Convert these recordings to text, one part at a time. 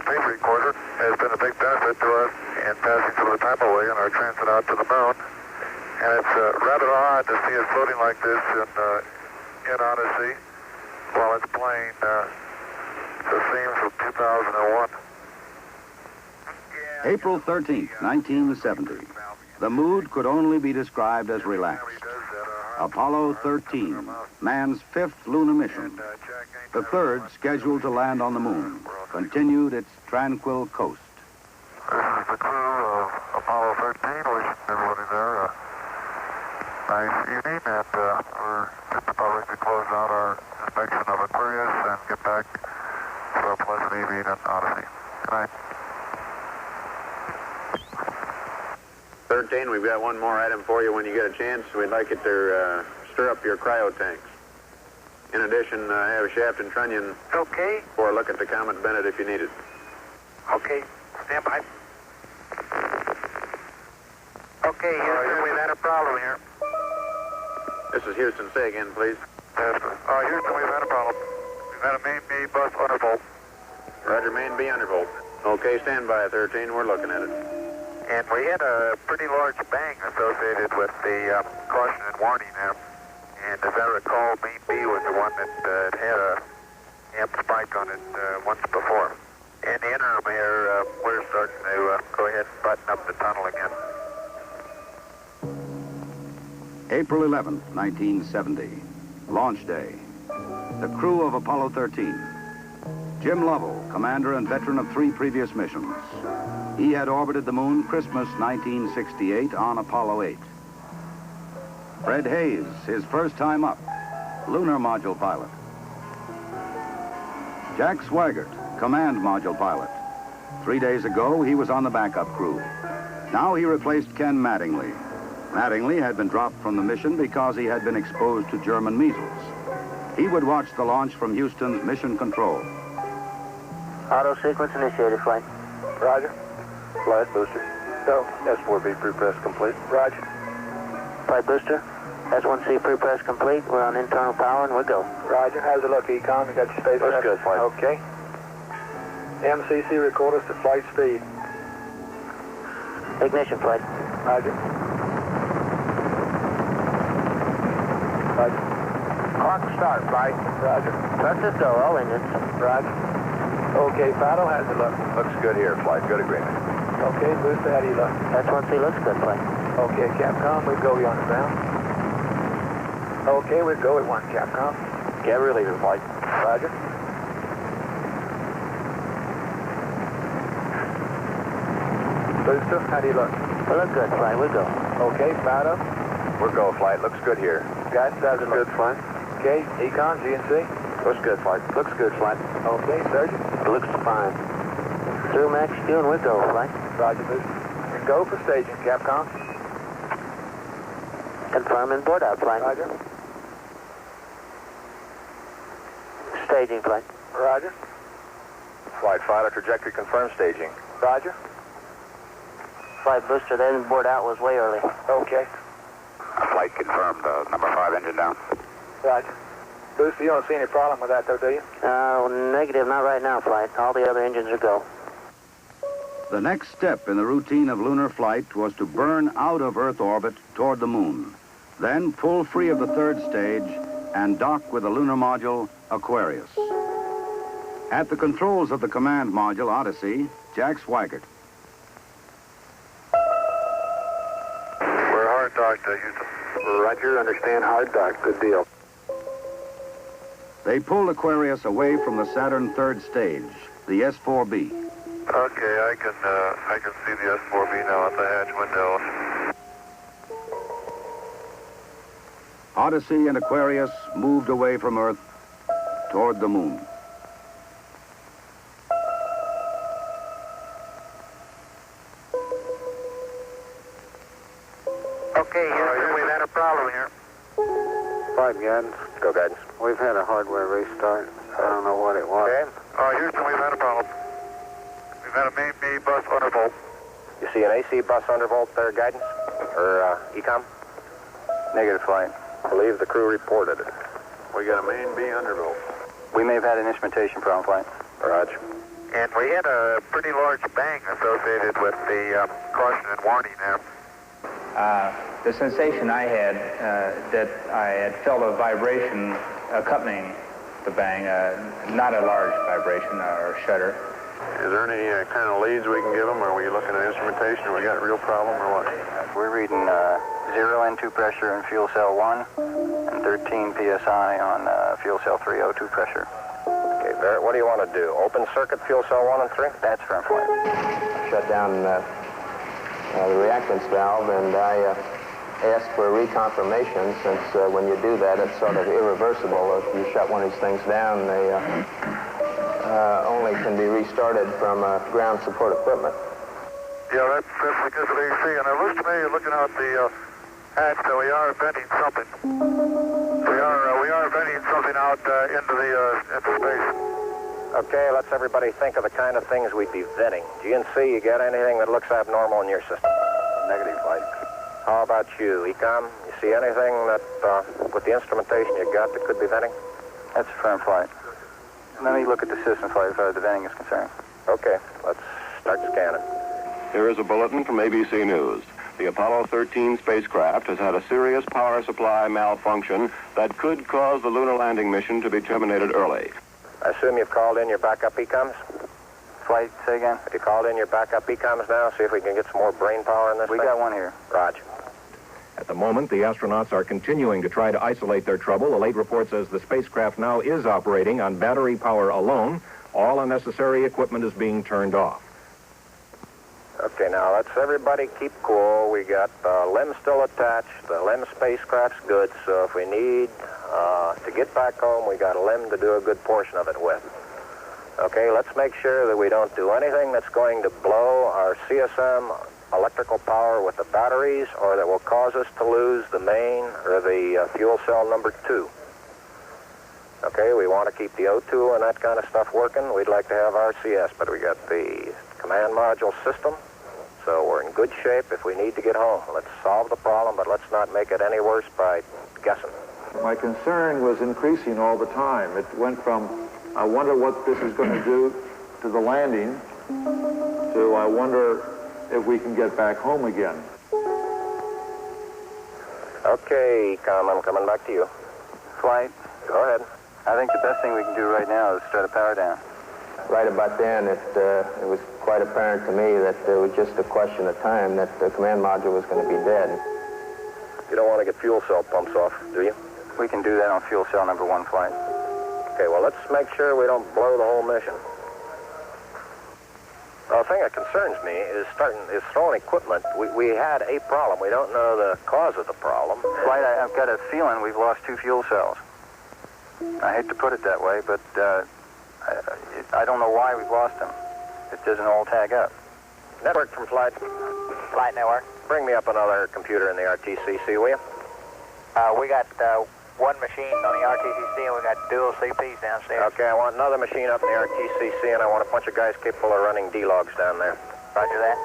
tape recorder has been a big benefit to us in passing through the time away on our transit out to the moon. And it's rather odd to see it floating like this in Odyssey while it's playing the theme from 2001. April 13th, 1970. The mood could only be described as relaxed. Apollo 13, man's fifth lunar mission. The third scheduled to land on the moon, continued its tranquil coast. This is the crew of Apollo 13, wishing everybody there a nice evening, and we're just about ready to close out our inspection of Aquarius and get back for a pleasant evening in Odyssey. Good night. 13, we've got one more item for you when you get a chance. We'd like it to stir up your cryo tanks. In addition, have Shaft and Trunnion Okay. for a look at the Comet Bennett if you need it. Okay. Stand by. Okay, Houston, we've had a problem here. This is Houston. Say again, please. Yes, Houston, we've had a problem. We've had a main B bus undervolt. Roger, main B undervolt. Okay, stand by, 13. We're looking at it. And we had a pretty large bang associated with the caution and warning there. And as I recall, main B was the one that had a amp spike on it once before. In the interim here, we're starting to go ahead and button up the tunnel again. April 11th, 1970. Launch day. The crew of Apollo 13. Jim Lovell, commander and veteran of 3 previous missions. He had orbited the moon Christmas 1968 on Apollo 8. Fred Hayes, his first time up, lunar module pilot. Jack Swigert, command module pilot. 3 days ago, he was on the backup crew. Now he replaced Ken Mattingly. Mattingly had been dropped from the mission because he had been exposed to German measles. He would watch the launch from Houston's mission control. Auto sequence initiated, flight. Roger. Flight booster. Go. S4B pre-press complete. Roger. Flight booster. S1C pre-press complete. We're on internal power and we'll go. Roger. How's it look, Econ? You got your space? Looks good, flight. Okay. MCC record us to flight speed. Ignition, flight. Roger. Roger. Clock start, flight. Roger. Let's go, all engines. Roger. Okay, Fido, how's it look? Looks good here, flight. Good agreement. Okay, booster, how do you look? S1C looks good, flight. Okay, Capcom, we go you on the ground. Okay, we go at 1, Capcom. Get relieving, flight. Roger. Booster, how do you look? We look good, flight. We'll go. Okay, Fido. We're go, flight. Looks good here. Guidance, how's it look? Good, flight. Okay, Econ, GNC. Looks good, flight. Looks good, flight. Okay, Surgeon. Looks fine. Through max fuel and we'll go, flight. Roger, booster. And go for staging, Capcom. Confirming board out, flight. Roger. Staging, flight. Roger. Flight Fido, trajectory confirmed, staging. Roger. Flight booster, then board out was way early. Okay. Flight confirmed, number 5 engine down. Roger. Booster, you don't see any problem with that, though, do you? Negative, not right now, flight. All the other engines are go. The next step in the routine of lunar flight was to burn out of Earth orbit toward the moon, then pull free of the third stage and dock with the lunar module Aquarius. At the controls of the command module Odyssey, Jack Swigert. We're hard docked, Houston. Roger, understand hard dock. Good deal. They pulled Aquarius away from the Saturn third stage, the S4B. Okay, I can see the S4B now at the hatch window. Odyssey and Aquarius moved away from Earth toward the moon. Okay, Houston, we've had a problem here. 5 guidance. Go, guidance. We've had a hardware restart. I don't know what it was. Okay. Houston, we've had a problem. We've had a main B bus undervolt. You see an AC bus undervolt there, guidance? Or Ecom? Negative, flight. I believe the crew reported it. We got a main B undervolt. We may have had an instrumentation problem, flight. Roger. And we had a pretty large bang associated with the caution and warning there. The sensation I had, that I had felt a vibration accompanying the bang, not a large vibration or shudder. Is there any kind of leads we can give them? Are we looking at instrumentation? Or we got a real problem or what? We're reading 0 N2 pressure in fuel cell 1 and 13 PSI on fuel cell 3 O2 pressure. Okay, Barrett, what do you want to do? Open circuit fuel cell 1 and 3? That's firm flight. Shut down the reactance valve, and I asked for a reconfirmation, since when you do that, it's sort of irreversible. If you shut one of these things down, they only can be restarted from ground support equipment. Yeah, that's because of AC. And it looks to me, looking out the hatch, that we are venting something. We are venting something out into space. Okay, let's everybody think of the kind of things we'd be vetting. GNC, you got anything that looks abnormal in your system? Negative flight. How about you, ECOM? You see anything that, with the instrumentation you got, that could be venting? That's firm flight. Let me look at the system flight as far as the venting is concerned. Okay, let's start scanning. Here is a bulletin from ABC News. The Apollo 13 spacecraft has had a serious power supply malfunction that could cause the lunar landing mission to be terminated early. I assume you've called in your backup ECOMs? Flight, say again? Have you called in your backup ECOMs now? See if we can get some more brain power in this We thing? got one here. Roger. At the moment, the astronauts are continuing to try to isolate their trouble. The late report says the spacecraft now is operating on battery power alone. All unnecessary equipment is being turned off. Okay, now let's everybody keep cool. We got the LEM still attached. The LEM spacecraft's good, so if we need to get back home, we got a LEM to do a good portion of it with. Okay, let's make sure that we don't do anything that's going to blow our CSM electrical power with the batteries, or that will cause us to lose the main or the fuel cell number 2. Okay, we want to keep the O2 and that kind of stuff working. We'd like to have RCS, but we got the command module system, so we're in good shape if we need to get home. Let's solve the problem, but let's not make it any worse by guessing. My concern was increasing all the time. It went from, I wonder what this is going to do to the landing, to I wonder if we can get back home again. Okay, I'm coming back to you. Flight. Go ahead. I think the best thing we can do right now is shut the power down. Right about then, it was quite apparent to me that it was just a question of time that the command module was going to be dead. You don't want to get fuel cell pumps off, do you? We can do that on fuel cell number 1 flight. Okay, well, let's make sure we don't blow the whole mission. The thing that concerns me is throwing equipment. We had a problem. We don't know the cause of the problem. Flight, I've got a feeling we've lost 2 fuel cells. I hate to put it that way, but I don't know why we've lost them. It doesn't all tag up. Network from Flight. Flight network. Bring me up another computer in the RTCC, will you? We got one machine on the RTCC, and we got dual CPs downstairs. Okay, I want another machine up in the RTCC, and I want a bunch of guys capable of running D-logs down there. Roger that.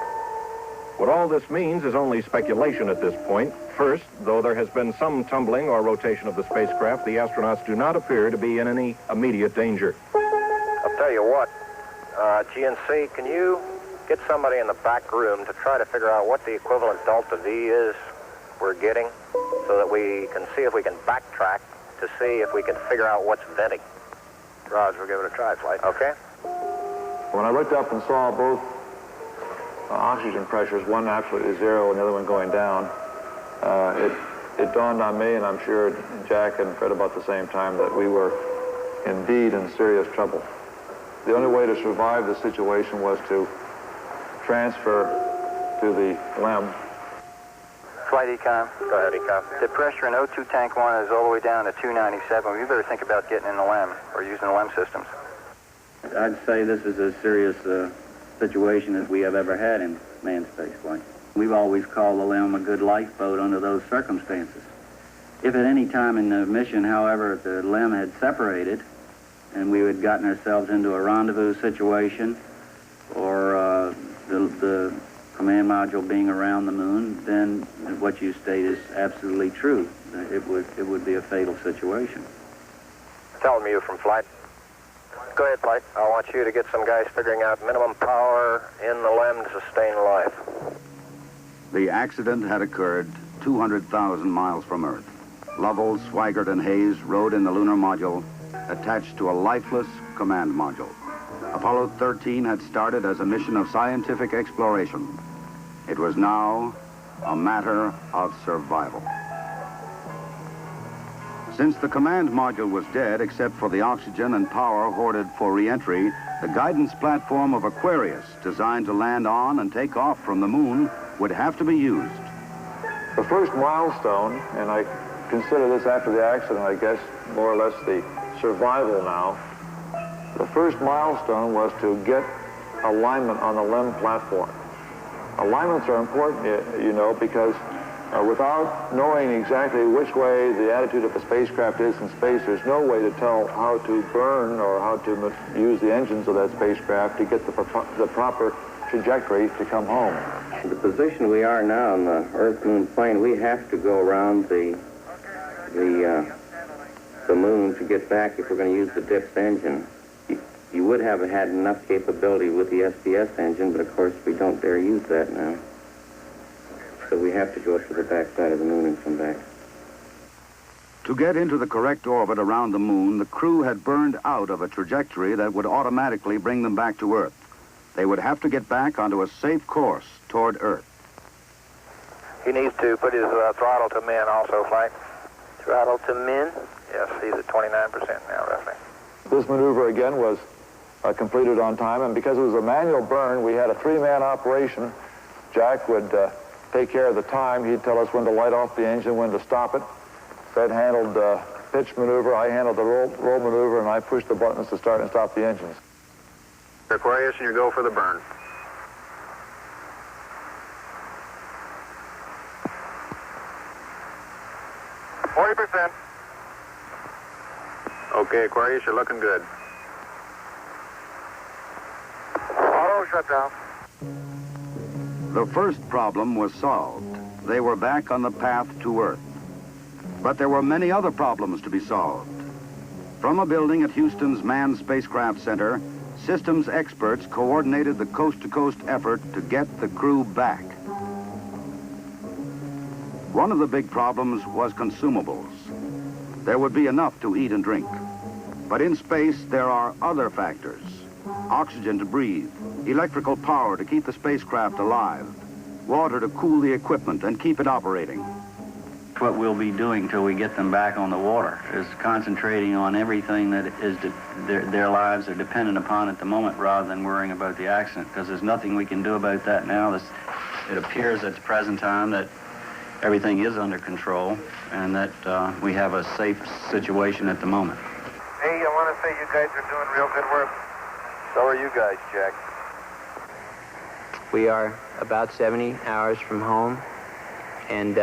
What all this means is only speculation at this point. First, though there has been some tumbling or rotation of the spacecraft, the astronauts do not appear to be in any immediate danger. I'll tell you what, GNC, can you get somebody in the back room to try to figure out what the equivalent delta V is we're getting, so that we can see if we can backtrack to see if we can figure out what's venting. Roger, we'll give it a try, Flight. Okay? When I looked up and saw both oxygen pressures, one absolutely 0 and the other one going down, it dawned on me, and I'm sure Jack and Fred about the same time, that we were indeed in serious trouble. The only way to survive the situation was to transfer to the LEM. Flight Econ. Go ahead, Econ. The pressure in O2 tank 1 is all the way down to 297. We better think about getting in the LEM or using the LEM systems. I'd say this is as serious a situation as we have ever had in manned spaceflight. We've always called the LEM a good lifeboat under those circumstances. If at any time in the mission, however, the LEM had separated and we had gotten ourselves into a rendezvous situation, or the command module being around the moon, then what you state is absolutely true. It would be a fatal situation. Tell me you from Flight. Go ahead, Flight. I want you to get some guys figuring out minimum power in the LEM to sustain life. The accident had occurred 200,000 miles from Earth. Lovell, Swigert, and Hayes rode in the lunar module attached to a lifeless command module. Apollo 13 had started as a mission of scientific exploration. It was now a matter of survival. Since the command module was dead, except for the oxygen and power hoarded for re-entry, the guidance platform of Aquarius, designed to land on and take off from the moon, would have to be used. The first milestone, and I consider this after the accident, I guess, more or less the survival now. The first milestone was to get alignment on the LEM platform. Alignments are important, you know, because without knowing exactly which way the attitude of the spacecraft is in space, there's no way to tell how to burn or how to use the engines of that spacecraft to get the proper trajectory to come home. The position we are now on the Earth-Moon plane, we have to go around the moon to get back if we're going to use the DIPS engine. You would have had enough capability with the SPS engine, but of course we don't dare use that now. So we have to go to the backside of the moon and come back. To get into the correct orbit around the moon, the crew had burned out of a trajectory that would automatically bring them back to Earth. They would have to get back onto a safe course toward Earth. He needs to put his throttle to min also, Flight. Throttle to min? Yes, he's at 29% now, roughly. This maneuver, again, was completed on time, and because it was a manual burn, we had a three-man operation. Jack would take care of the time. He'd tell us when to light off the engine, when to stop it. Fred handled pitch maneuver, I handled the roll maneuver, and I pushed the buttons to start and stop the engines. Aquarius, and you go for the burn. Okay, Aquarius, you're looking good. Auto shutdown. The first problem was solved. They were back on the path to Earth. But there were many other problems to be solved. From a building at Houston's Manned Spacecraft Center, systems experts coordinated the coast-to-coast effort to get the crew back. One of the big problems was consumables. There would be enough to eat and drink. But in space, there are other factors. Oxygen to breathe, electrical power to keep the spacecraft alive, water to cool the equipment and keep it operating. What we'll be doing till we get them back on the water is concentrating on everything that is their lives are dependent upon at the moment, rather than worrying about the accident, because there's nothing we can do about that now. It appears at the present time that everything is under control and that we have a safe situation at the moment. Hey, I want to say you guys are doing real good work. So are you guys, Jack. We are about 70 hours from home, and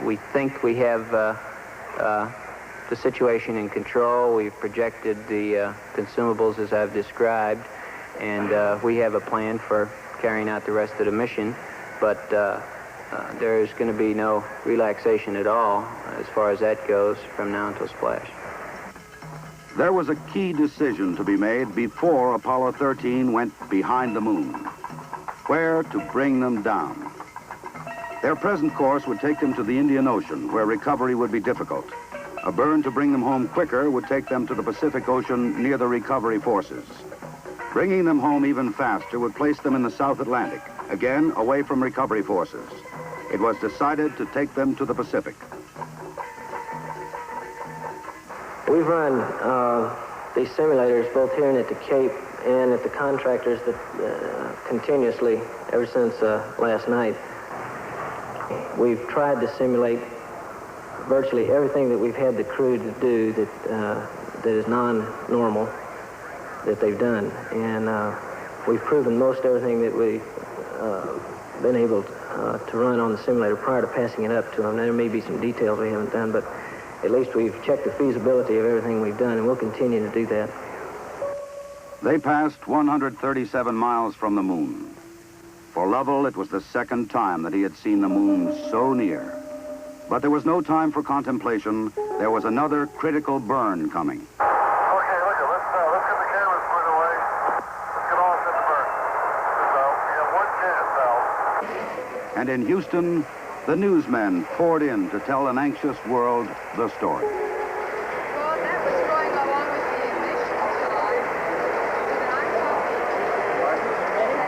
we think we have the situation in control. We've projected the consumables as I've described, and we have a plan for carrying out the rest of the mission, but there is going to be no relaxation at all as far as that goes from now until splash. There was a key decision to be made before Apollo 13 went behind the moon. Where to bring them down. Their present course would take them to the Indian Ocean, where recovery would be difficult. A burn to bring them home quicker would take them to the Pacific Ocean near the recovery forces. Bringing them home even faster would place them in the South Atlantic, again away from recovery forces. It was decided to take them to the Pacific. We've run these simulators both here and at the Cape and at the contractors that continuously ever since last night. We've tried to simulate virtually everything that we've had the crew to do that is non-normal that they've done, and we've proven most everything that we've been able to run on the simulator prior to passing it up to them. There may be some details we haven't done, but at least we've checked the feasibility of everything we've done, and we'll continue to do that. They passed 137 miles from the moon. For Lovell, it was the second time that he had seen the moon so near. But there was no time for contemplation. There was another critical burn coming. Okay, look, let's in Houston, the newsmen poured in to tell an anxious world the story. Well, that was going along with the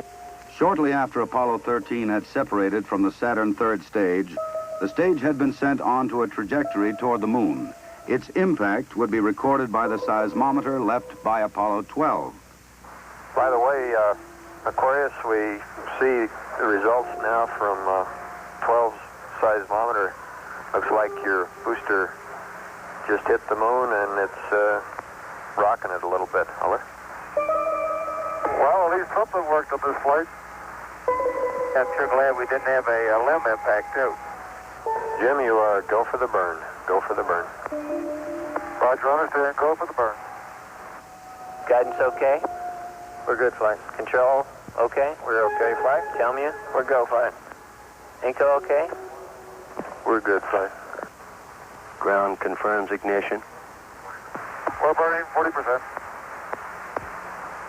emissions. Shortly after Apollo 13 had separated from the Saturn third stage, the stage had been sent onto a trajectory toward the moon. Its impact would be recorded by the seismometer left by Apollo 12. By the way, Aquarius, we see the results now from 12's seismometer. Looks like your booster just hit the moon and it's rocking it a little bit. Over. Well, at least something worked on this flight. I'm sure glad we didn't have a limb impact, too. Jim, you go for the burn. Go for the burn. Roger, understand. Go for the burn. Guidance okay? We're good, flight. Control okay? We're okay, flight. Tell me We're go, flight. Inco okay? We're good, flight. Ground confirms ignition. We're burning 40%.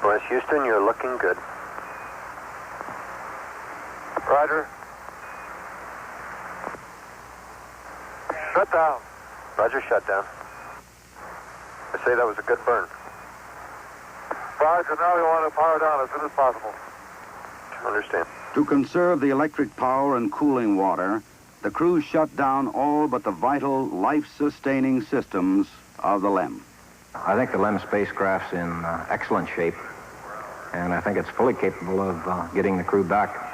West Houston, you're looking good. Roger. Shut down. Roger, shut down. I say that was a good burn. Roger, now we want to power down as soon as possible. Understand. To conserve the electric power and cooling water, the crew shut down all but the vital, life-sustaining systems of the LEM. I think the LEM spacecraft's in excellent shape, and I think it's fully capable of getting the crew back.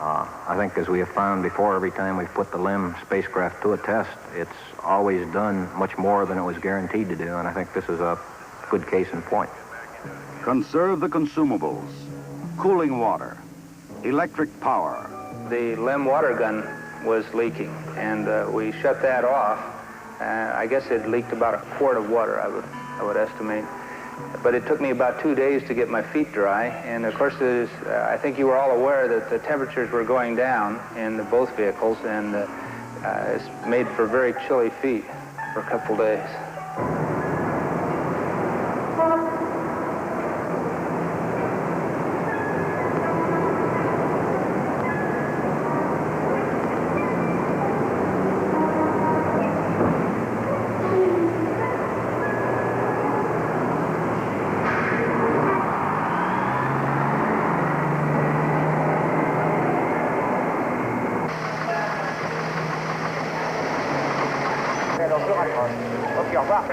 I think, as we have found before, every time we've put the LEM spacecraft to a test, it's always done much more than it was guaranteed to do, and I think this is a good case in point. Conserve the consumables, cooling water, electric power. The LEM water gun was leaking, and we shut that off. I guess it leaked about a quart of water, I would estimate. But it took me about 2 days to get my feet dry, and of course, I think you were all aware that the temperatures were going down in both vehicles, and it's made for very chilly feet for a couple days. Ok, au revoir.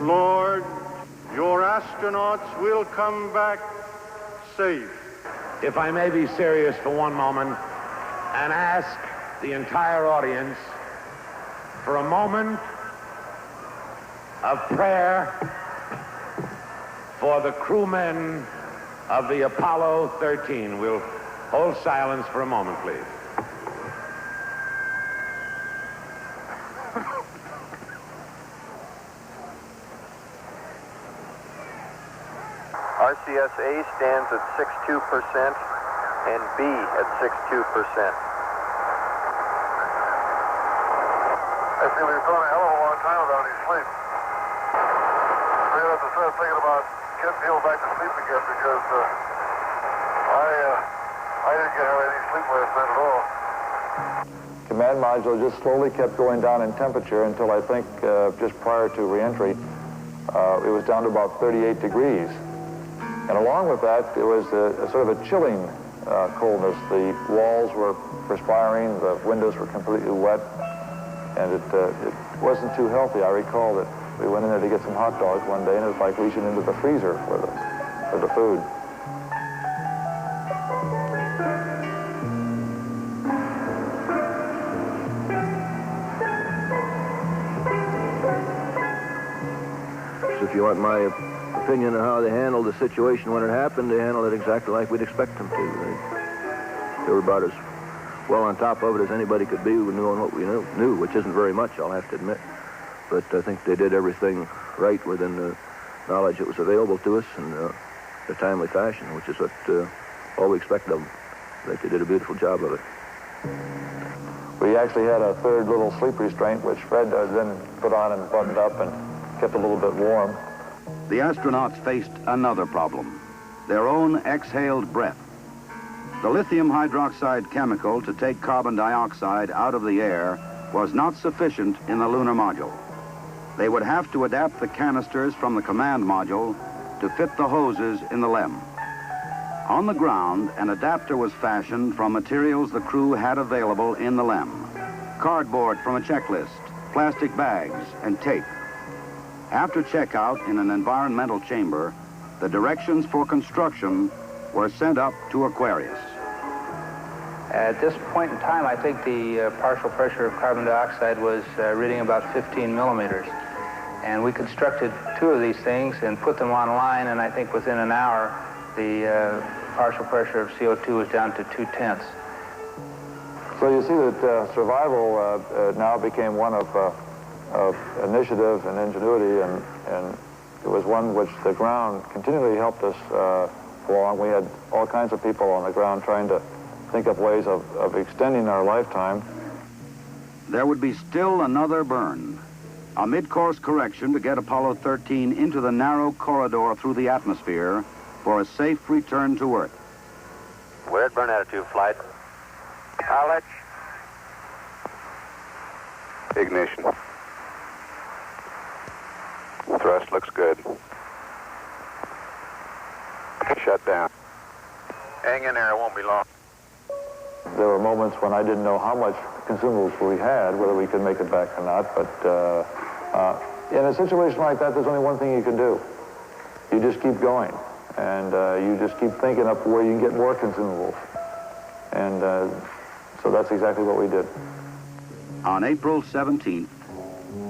Lord, your astronauts will come back safe. If I may be serious for one moment and ask the entire audience for a moment of prayer for the crewmen of the Apollo 13. We'll hold silence for a moment, please. RCS-A stands at 62% and B at 62%. I feel he's gone a hell of a long time without any sleep. We have to start thinking about getting people back to sleep again because I didn't get any sleep last night at all. Command module just slowly kept going down in temperature until I think just prior to reentry, it was down to about 38 degrees. And along with that, there was a sort of a chilling coldness. The walls were perspiring, the windows were completely wet, and it wasn't too healthy. I recall that we went in there to get some hot dogs one day, and it was like reaching into the freezer for the food. So if you want my opinion of how they handled the situation when it happened, they handled it exactly like we'd expect them to. They were about as well on top of it as anybody could be, knowing what we knew, which isn't very much, I'll have to admit. but I think they did everything right within the knowledge that was available to us in a timely fashion, which is what all we expect of them. I think they did a beautiful job of it. We actually had a third little sleep restraint, which Fred then put on and buttoned up and kept a little bit warm. The astronauts faced another problem, their own exhaled breath. The lithium hydroxide chemical to take carbon dioxide out of the air was not sufficient in the lunar module. They would have to adapt the canisters from the command module to fit the hoses in the LEM. On the ground, an adapter was fashioned from materials the crew had available in the LEM. Cardboard from a checklist, plastic bags, and tape. After checkout in an environmental chamber, the directions for construction were sent up to Aquarius. At this point in time, I think the partial pressure of carbon dioxide was reading about 15 millimeters. And we constructed 2 of these things and put them online, and I think within an hour, the partial pressure of CO2 was down to 0.2. So you see that survival now became one of initiative and ingenuity, and it was one which the ground continually helped us along. We had all kinds of people on the ground trying to think up ways of extending our lifetime. There would be still another burn, a mid-course correction to get Apollo 13 into the narrow corridor through the atmosphere for a safe return to Earth. We're at burn attitude, flight. College. Ignition. Thrust looks good. Shut down. Hang in there, it won't be long. There were moments when I didn't know how much consumables we had, whether we could make it back or not, but in a situation like that, there's only one thing you can do. You just keep going, and you just keep thinking up where you can get more consumables. And so that's exactly what we did. On April 17th,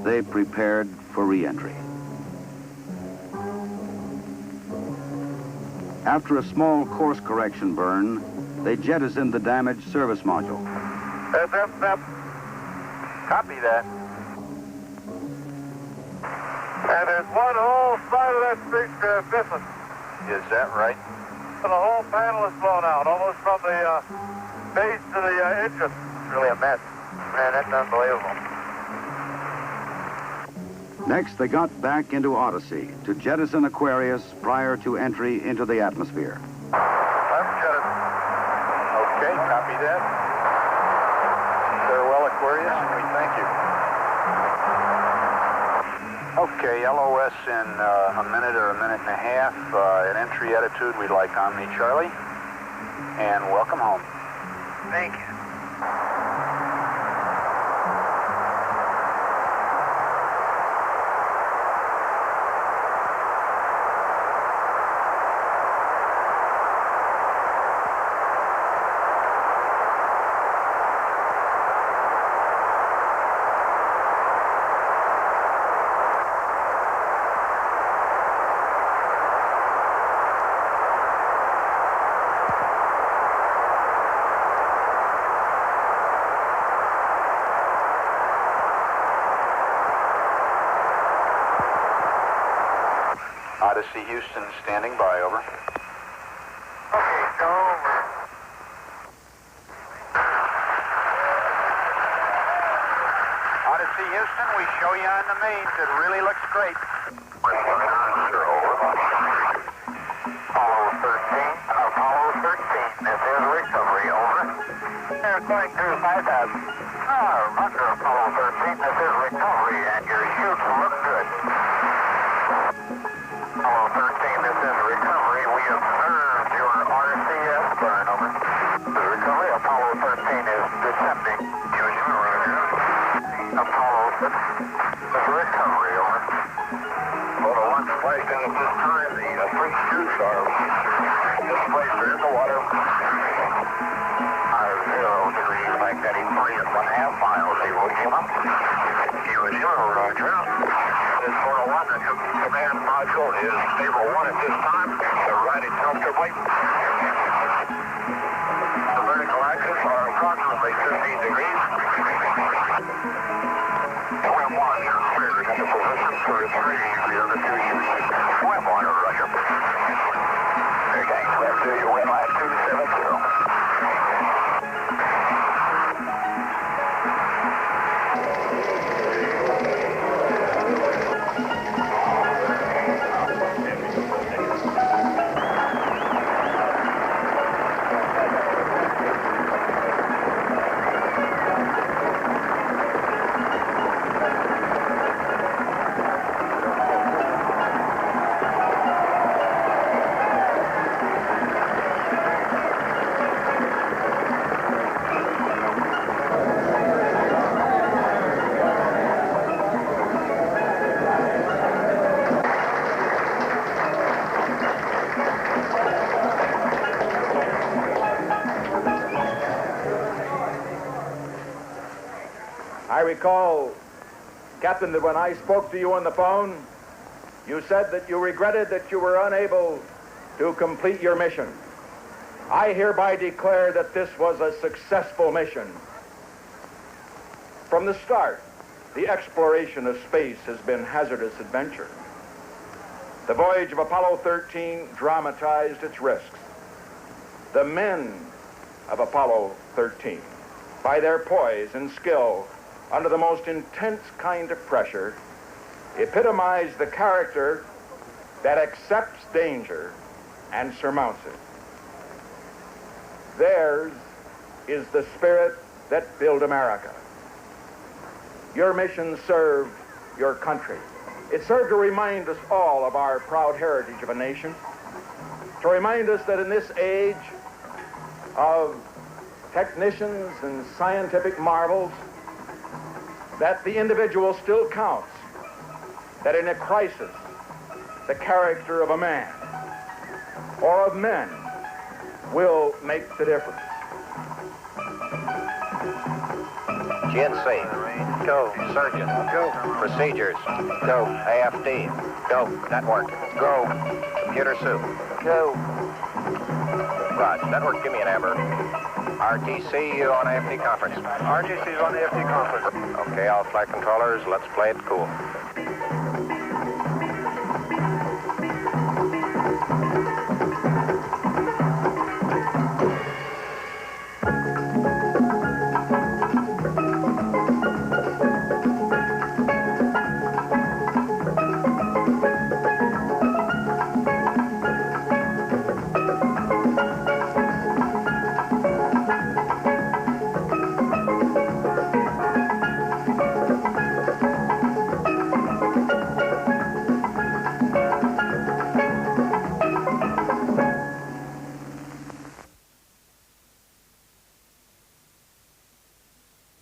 they prepared for re-entry. After a small course correction burn, they jettisoned the damaged service module. Yep. Copy that. And there's one whole side of that spacecraft missing. Is that right? The whole panel is blown out, almost from the base to the engine. It's really a mess. Man, that's unbelievable. Next, they got back into Odyssey to jettison Aquarius prior to entry into the atmosphere. Left jettison. Okay, copy that. Farewell, Aquarius, and we thank you. Okay, LOS in a minute or a minute and a half. At entry attitude, we'd like Omni Charlie. And welcome home. Thank you. Odyssey Houston standing by, over. Okay, go over. Odyssey Houston, we show you on the mains. It really looks great. Apollo 13, this is recovery, over. They're going through 5,000. Roger, Apollo 13, this is recovery, and your chutes look good. Apollo 13, this is recovery. We observed your RCS burn, over. The recovery, Apollo 13 is descending. Apollo 6, this is recovery, over. Photo 1 spliced in at this time. The 3 chutes are displaced in the water. 0 degrees, like that, 3 and 1/2 miles. Iwo Jima. Iwo Jima, roger. This photo 1, the command module is stable 1 at this time. They're riding comfortably. The vertical axis are approximately 15 degrees. OM1, you're clear to come position for 3, the other 2 using swim water, roger. Air Gang Swim 2, your wind line 270. I recall, Captain, that when I spoke to you on the phone, you said that you regretted that you were unable to complete your mission. I hereby declare that this was a successful mission. From the start, the exploration of space has been hazardous adventure. The voyage of Apollo 13 dramatized its risks. The men of Apollo 13, by their poise and skill under the most intense kind of pressure, epitomize the character that accepts danger and surmounts it. Theirs is the spirit that built America. Your mission served your country. It served to remind us all of our proud heritage of a nation, to remind us that in this age of technicians and scientific marvels, that the individual still counts, that in a crisis, the character of a man or of men will make the difference. GNC, go. Surgeon, go. Procedures, go. AFD, go. Network, go. Computer soup, go. Raj, network, give me an amber. RTC on AFD conference. RTC's on the AFD conference. Okay, all flight controllers, let's play it cool.